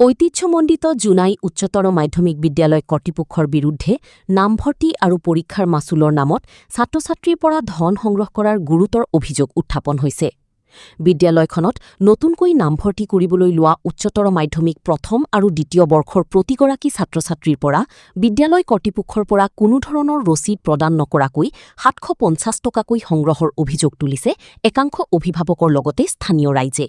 ঐতিহ্যমণ্ডিত জোনাই উচ্চতৰ মাধ্যমিক বিদ্যালয় কৰ্তৃপক্ষৰ বিৰুদ্ধে নামভৰ্তি আৰু পৰীক্ষাৰ মাচুলৰ নামত ছাত্ৰ ছাত্ৰীৰ পৰা ধন সংগ্ৰহ কৰাৰ গুৰুতৰ অভিযোগ উত্থাপন হৈছে। বিদ্যালয়খনত নতুনকৈ নামভৰ্তি কৰিবলৈ লোৱা উচ্চতৰ মাধ্যমিক প্ৰথম আৰু দ্বিতীয় বৰ্ষৰ প্ৰতিগৰাকী ছাত্ৰ ছাত্ৰীৰ পৰা বিদ্যালয় কৰ্তৃপক্ষৰ পৰা কোনো ধৰণৰ ৰচিদ প্ৰদান নকৰাকৈ ৭৫০ টকাকৈ সংগ্ৰহৰ অভিযোগ তুলিছে একাংশ অভিভাৱকৰ লগতে স্থানীয় ৰাইজে।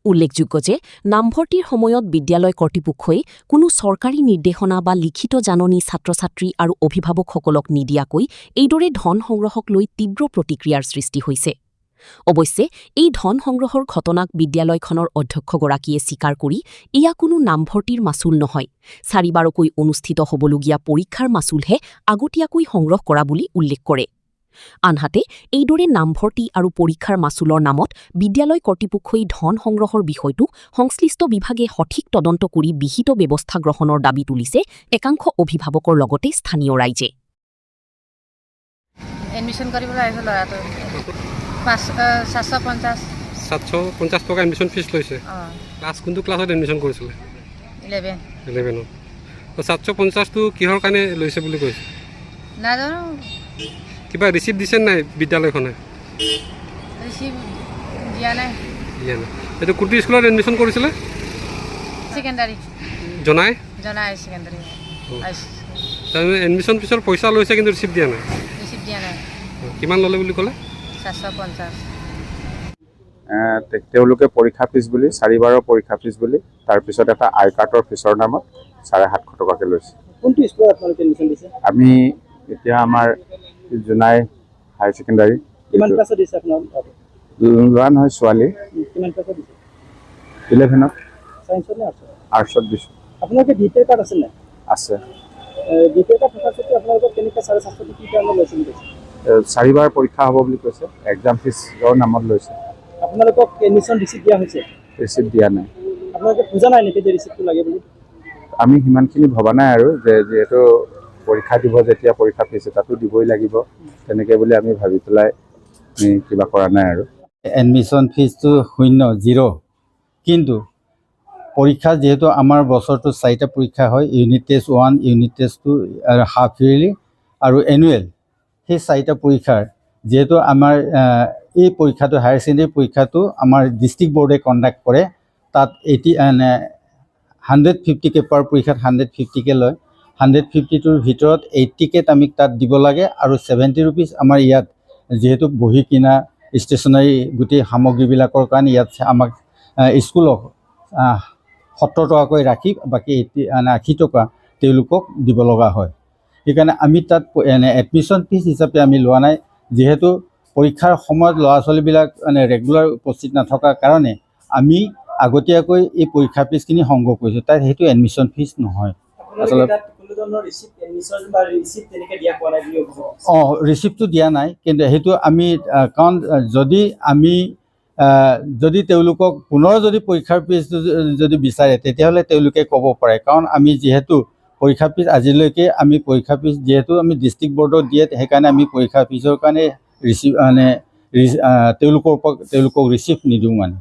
উল্লেখযোগ্য যে নামভৰ্তিৰ সময়ত বিদ্যালয় কৰ্তৃপক্ষই কোনো চৰকাৰী নিৰ্দেশনা বা লিখিত জাননী ছাত্ৰ ছাত্ৰী আৰু অভিভাৱকসকলক নিদিয়াকৈ এইদৰে ধন সংগ্ৰহক লৈ তীব্ৰ প্ৰতিক্ৰিয়াৰ সৃষ্টি হৈছে। অৱশ্যে এই ধন সংগ্ৰহৰ ঘটনাক বিদ্যালয়খনৰ অধ্যক্ষগৰাকীয়ে স্বীকাৰ কৰি এয়া কোনো নামভৰ্তিৰ মাচুল নহয়, ৪ বাৰকৈ অনুষ্ঠিত হ'বলগীয়া পৰীক্ষাৰ মাচুলহে আগতীয়াকৈ সংগ্ৰহ কৰা বুলি উল্লেখ কৰে। আনহাতে এইদৰে নামভৰ্তি আৰু পৰীক্ষাৰ মাচুলৰ নামত বিদ্যালয় কৰ্তৃপক্ষই ধন সংগ্ৰহৰ বিষয়টো সংশ্লিষ্ট বিভাগে সঠিক তদন্ত কৰি বিহিত ব্যৱস্থা গ্ৰহণৰ দাবী তুলিছে একাংশ অভিভাৱকৰ লগতে স্থানীয় ৰাইজে। এডমিশন কৰিবলৈ আহিছে ল'ৰাটো 750 টকা এডমিশন ফিজ লৈছে। ক্লাছ কোনটো ক্লাছত এডমিশন কৰিছিলে? 11ত। তো 750টো কিহৰ কাৰণে লৈছে বুলি কৈছে? নাজানো। কিবা ৰিচিপ্ট দিছে নাই বিদ্যালয়খনে? ৰিচিপ্ট দিয়া নাই। এইটো কোনটো স্কুলত এডমিশন কৰিছিলে? সেকেন্ডাৰী। জনাই সেকেন্ডাৰী। তাৰমানে এডমিশন ফিজৰ পইচা লৈছে কিন্তু ৰিচিপ্ট দিয়া নাই? ৰিচিপ্ট দিয়া নাই। কিমান ল'লে বুলি ক'লে? 750। তেওঁলোকে পৰীক্ষা ফিজ বুলি 4 বাৰৰ পৰীক্ষা ফিজ বুলি তাৰপিছত এটা আই কাৰ্ডৰ ফিজৰ নামত 750 টকাকৈ লৈছে। কোনটো স্কুলত আপোনালোকে এডমিশন দিছে? আমি এতিয়া আমাৰ জোনাই হাই ছেকেণ্ডাৰী। কিমান ক্লাছত দিছে আপোনালোক? লোৱা নহয়, ছোৱালী। কিমান ক্লাছত দিছে? 11ত। সায়েন্সত নে আৰ্টছত? আৰ্টছত দিছোঁ। আপোনালোকে ডিটেইল কাৰ্ড আছে নাই? আছে। ডিটেইল কাৰ্ড থকাৰ পিছতে আপোনালোকক কেনেকৈ 750 কি কাৰণে লৈছে বুলি কৈছে? 4 বাৰ পৰীক্ষা হ'ব বুলি কৈছে, এক্সাম ফিজৰ নামত লৈছে। আপোনালোকক এডমিশন ৰিচিপ্ট দিয়া হৈছে? ৰিচিপ্ট দিয়া নাই। আপোনালোকে বুজা নাই নেকি যে ৰিচিপ্টটো লাগে বুলি? আমি সিমানখিনি ভবা নাই আৰু যে যিহেতু পৰীক্ষা দিব, যেতিয়া পৰীক্ষা ফিজ এটাতো দিবই লাগিব, তেনেকৈ বুলি আমি ভাবি পেলাই কিবা কৰা নাই আৰু। এডমিশ্যন ফিজটো 0 কিন্তু পৰীক্ষা যিহেতু আমাৰ বছৰটো 4টা পৰীক্ষা হয়, ইউনিট টেষ্ট 1, ইউনিট টেষ্ট 2 আৰু হাফ ইয়াৰলি আৰু এনুৱেল। সেই 4টা পৰীক্ষাৰ যিহেতু আমাৰ এই পৰীক্ষাটো হায়াৰ ছেকেণ্ডেৰী পৰীক্ষাটো আমাৰ ডিষ্ট্ৰিক্ট বোৰ্ডে কণ্ডাক্ট কৰে। তাত 150কে পাৰ পৰীক্ষাত 150কে লয়। 150টোৰ ভিতৰত 80কে আমি তাত দিব লাগে আৰু 70 ৰুপিজ আমাৰ ইয়াত যিহেতু বহি কিনা ষ্টেচনাৰী গোটেই সামগ্ৰীবিলাকৰ কাৰণে ইয়াত আমাক স্কুলক 70 টকাকৈ ৰাখি বাকী 80 টকা তেওঁলোকক দিব লগা হয়। সেইকাৰণে আমি তাত এডমিশ্যন ফিজ হিচাপে আমি লোৱা নাই, যিহেতু পৰীক্ষাৰ সময়ত ল'ৰা ছোৱালীবিলাক ৰেগুলাৰ উপস্থিত নথকাৰ কাৰণে আমি আগতীয়াকৈ এই পৰীক্ষা ফিজখিনি সংগ্ৰহ কৰিছোঁ। তাত সেইটো এডমিশ্যন ফিজ নহয়। ৰিচিপ্টটো দিয়া নাই, কিন্তু সেইটো আমি কাৰণ যদি তেওঁলোকক পুনৰ যদি পৰীক্ষাৰ ফিজটো যদি বিচাৰে তেতিয়াহ'লে তেওঁলোকে ক'ব পাৰে, কাৰণ আমি যিহেতু পৰীক্ষা ফিজ আজিলৈকে আমি পৰীক্ষা ফিজ যিহেতু আমি ডিষ্ট্ৰিক্ট বৰ্ডত দিয়ে, সেইকাৰণে আমি পৰীক্ষা ফিজৰ কাৰণে তেওঁলোকক ৰিচিপ্ট নিদিওঁ মানে।